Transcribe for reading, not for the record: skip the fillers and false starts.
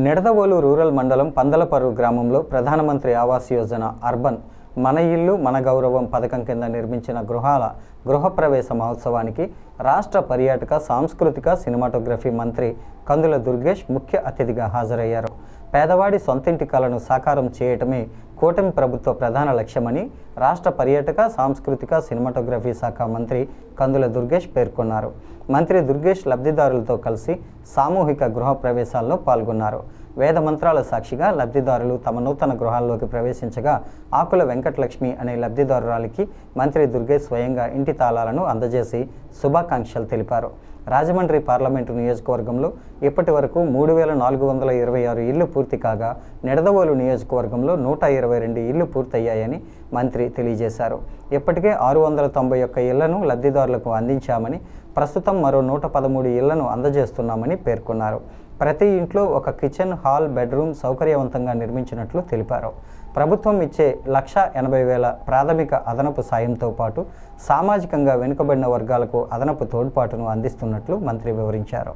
Nidadavolu rural మండలం పందలపర్రు గ్రామంలో ప్రధానమంత్రి ఆవాస్ యోజన అర్బన్ మన ఇల్లు మన గౌరవం పథకం కింద నిర్మించిన గృహప్రవేశ మహోత్సవానికి రాష్ట్ర పర్యాటక సాంస్కృతిక సినిమాటోగ్రఫీ మంత్రి కందుల దుర్గేష్ ముఖ్య అతిథిగా హాజరయ్యారు. పేదవాడి సొంతింటి కలను సాకారం చేయటమే కూటమి ప్రభుత్వ ప్రధాన లక్ష్యమని రాష్ట్ర పర్యాటక సాంస్కృతిక సినిమాటోగ్రఫీ శాఖ మంత్రి కందుల దుర్గేష్ పేర్కొన్నారు. మంత్రి దుర్గేష్ లబ్ధిదారులతో కలిసి సామూహిక గృహ ప్రవేశాల్లో పాల్గొన్నారు. వేద మంత్రాల సాక్షిగా లబ్ధిదారులు తమ నూతన గృహాల్లోకి ప్రవేశించగా ఆకుల వెంకటలక్ష్మి అనే లబ్ధిదారురాలికి మంత్రి దుర్గేష్ స్వయంగా ఇంటి తాళాలను అందజేసి శుభాకాంక్షలు తెలిపారు. రాజమండ్రి పార్లమెంటు నియోజకవర్గంలో ఇప్పటి వరకు 3426 ఇళ్లు పూర్తి కాగా నిడదవోలు నియోజకవర్గంలో 122 ఇళ్లు పూర్తయ్యాయని మంత్రి తెలియజేశారు. ఇప్పటికే 691 ఇళ్లను లబ్ధిదారులకు అందించామని, ప్రస్తుతం మరో 113 ఇళ్లను అందజేస్తున్నామని పేర్కొన్నారు. ప్రతి ఇంట్లో ఒక కిచెన్, హాల్, బెడ్రూమ్ సౌకర్యవంతంగా నిర్మించినట్లు తెలిపారు. ప్రభుత్వం ఇచ్చే 1,80,000 ప్రాథమిక అదనపు సాయంతో పాటు సామాజికంగా వెనుకబడిన వర్గాలకు అదనపు తోడ్పాటును అందిస్తున్నట్లు మంత్రి వివరించారు.